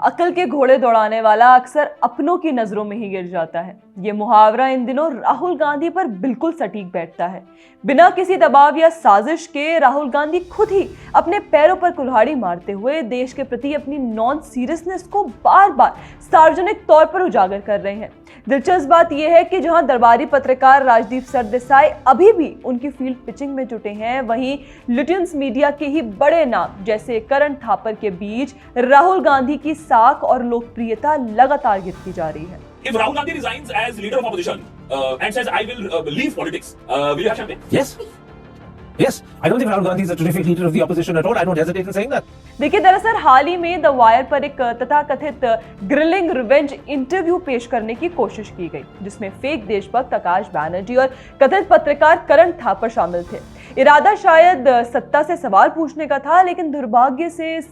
अकल के घोड़े दौड़ाने वाला अक्सर अपनों की नजरों में ही गिर जाता है। ये मुहावरा इन दिनों राहुल गांधी पर बिल्कुल सटीक बैठता है। बिना किसी दबाव या साजिश के राहुल गांधी खुद ही अपने पैरों पर कुल्हाड़ी मारते हुए देश के प्रति अपनी नॉन सीरियसनेस को बार बार सार्वजनिक तौर पर उजागर कर रहे हैं। दिलचस्प बात यह है कि जहां दरबारी पत्रकार राजदीप सरदेसाई अभी भी उनकी फील्ड पिचिंग में जुटे हैं, वहीं लिटियंस मीडिया के ही बड़े नाम जैसे करण थापर के बीच राहुल गांधी की साख और लोकप्रियता लगातार गिरती जा रही है। If Rahul Gandhi resigns as leader of opposition and says I will leave politics, will you have champagne? Yes. Yes, I don't think Rahul Gandhi is a terrific leader of the opposition at all. I don't hesitate in saying that. देखिए, दरअसल हाल ही में the wire पर एक तथाकथित grilling revenge interview पेश करने की कोशिश की गई, जिसमें फेक देशभक्त आकाश बैनर्जी और कथित पत्रकार करण थापर शामिल थे। इरादा शायद सत्ता से सवाल पूछने का था, लेकिन दुर्भाग्य से इस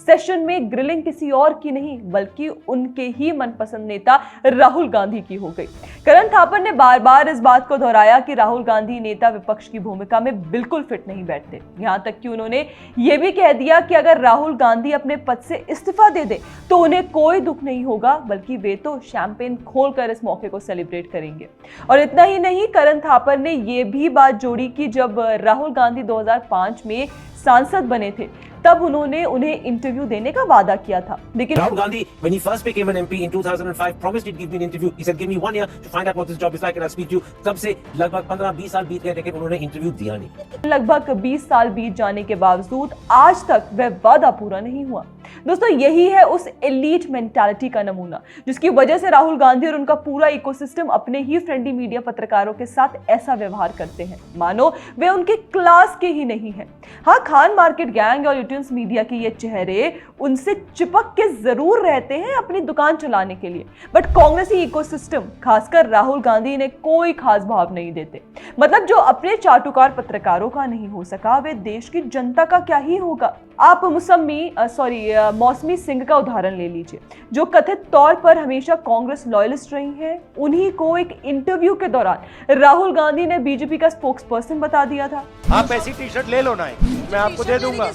सेशन में ग्रिलिंग किसी और की नहीं बल्कि उनके ही मनपसंद नेता राहुल गांधी की हो गई। करण थापर ने बार बार इस बात को दोहराया कि राहुल गांधी नेता विपक्ष की भूमिका में बिल्कुल फिट नहीं बैठते। यहां तक कि उन्होंने ये भी कह दिया कि अगर राहुल गांधी अपने पद से इस्तीफा दे दे तो उन्हें कोई दुख नहीं होगा, बल्कि वे तो शैंपेन खोलकर इस मौके को सेलिब्रेट करेंगे। और इतना ही नहीं, करण थापर ने ये भी बात जोड़ी कि जब राहुल गांधी 2005 में सांसद बने थे तब उन्होंने उन्हें इंटरव्यू देने का वादा किया था, लेकिन Rahul Gandhi, when he first became an MP in 2005, promised he'd give me an interview. He said, "Give me 1 year to find out what this job is like, and I'll speak to you." तब से लगभग 15-20 साल बीत गए, लेकिन उन्होंने interview दिया नहीं। लगभग 20 साल बीत जाने के बावजूद आज तक वह वादा पूरा नहीं हुआ। दोस्तों, यही है उस एलीट मेंटालिटी का नमूना जिसकी वजह से राहुल गांधी और उनका पूरा इकोसिस्टम अपने ही फ्रेंडली मीडिया पत्रकारों के साथ ऐसा व्यवहार करते हैं मानो वे उनके क्लास के ही नहीं हैं। हाँ, खान मार्केट गैंग और लिटियंस मीडिया के ये चेहरे उनसे चिपक के जरूर रहते हैं अपनी दुकान चलाने के लिए, बट कांग्रेसी इकोसिस्टम खासकर राहुल गांधी ने कोई खास भाव नहीं देते। मतलब जो अपने चाटुकार पत्रकारों का नहीं हो सका, वे देश की जनता का क्या ही होगा। आप मौसमी सिंह का उदाहरण ले लीजिए, जो कथित तौर पर हमेशा कांग्रेस लॉयलिस्ट रही हैं। उन्हीं को एक इंटरव्यू के दौरान राहुल गांधी ने बीजेपी का स्पोक्स पर्सन बता दिया था। आप ऐसी टी शर्ट ले लो ना, मैं आपको दे दूंगा,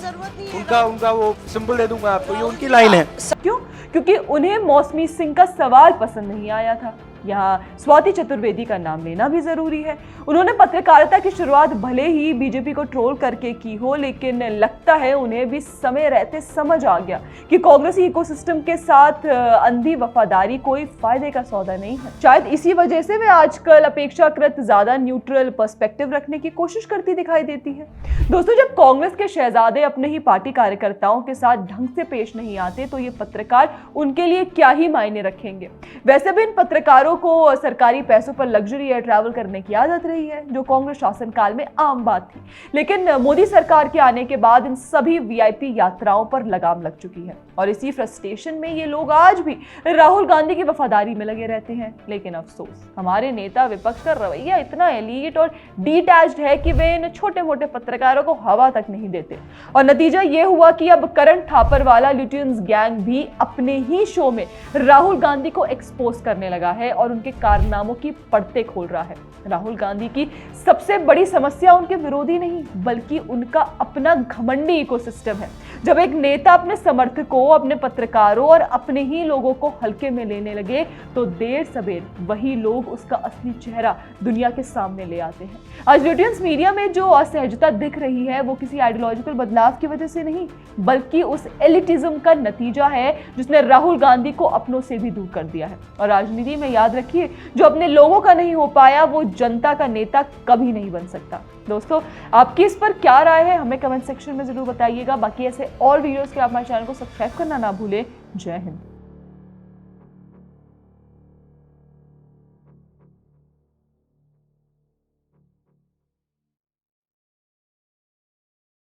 उनका वो सिंबल दे दूंगा आपको, ये उनकी लाइन है। क्यों? क्योंकि उन्हें मौसमी सिंह का सवाल पसंद नहीं आया था। यहाँ स्वाति चतुर्वेदी का नाम लेना भी जरूरी है। उन्होंने पत्रकारिता की शुरुआत भले ही बीजेपी को ट्रोल करके की हो, लेकिन लगता है उन्हें भी समय रहते समझ आ गया कि कांग्रेसी इकोसिस्टम के साथ अंधी वफादारी कोई फायदे का सौदा नहीं है। शायद इसी वजह से वे आजकल अपेक्षाकृत ज्यादा न्यूट्रल पर्सपेक्टिव रखने की कोशिश करती दिखाई देती है। दोस्तों, जब कांग्रेस के शहजादे अपने ही पार्टी कार्यकर्ताओं के साथ ढंग से पेश नहीं आते तो ये पत्रकार उनके लिए क्या ही मायने रखेंगे। वैसे भी इन पत्रकारों को सरकारी पैसों पर लग्जरी एयर ट्रैवल करने की आदत रही है, जो कांग्रेस शासनकाल में आम बात थी, लेकिन मोदी सरकार के आने के बाद इन सभी वीआईपी यात्राओं पर लगाम लग चुकी है। और इसी फ्रस्ट्रेशन में ये लोग आज भी राहुल गांधी की वफादारी में लगे रहते हैं। लेकिन अफसोस, हमारे नेता विपक्ष का रवैया इतना एलीट और डिटैच्ड है कि वे इन छोटे मोटे पत्रकारों को हवा तक नहीं देते। और नतीजा ये हुआ कि अब करण थापर वाला लिटियंस गैंग भी अपने ही शो में राहुल गांधी को एक्सपोज करने लगा है और उनके कारनामों की परतें खोल रहा है। राहुल गांधी की सबसे बड़ी समस्या उनके विरोधी नहीं बल्कि उनका अपना घमंडी इकोसिस्टम है। जब एक नेता अपने समर्थकों, अपने पत्रकारों और अपने ही लोगों को हल्के में लेने लगे तो देर सबेर वही लोग उसका असली चेहरा दुनिया के सामने ले आते हैं। आज लिटियंस मीडिया में जो असहजता दिख रही है वो किसी आइडियोलॉजिकल बदलाव की वजह से नहीं बल्कि उस एलिटिज्म का नतीजा है जिसने राहुल गांधी को अपनों से भी दूर कर दिया है। और राजनीति में याद रखिए, जो अपने लोगों का नहीं हो पाया वो जनता का नेता कभी नहीं बन सकता। दोस्तों, आपकी इस पर क्या राय है हमें कमेंट सेक्शन में जरूर बताइएगा। बाकी ऐसे और वीडियोस के आप हमारे चैनल को सब्सक्राइब करना ना भूलें। जय हिंद।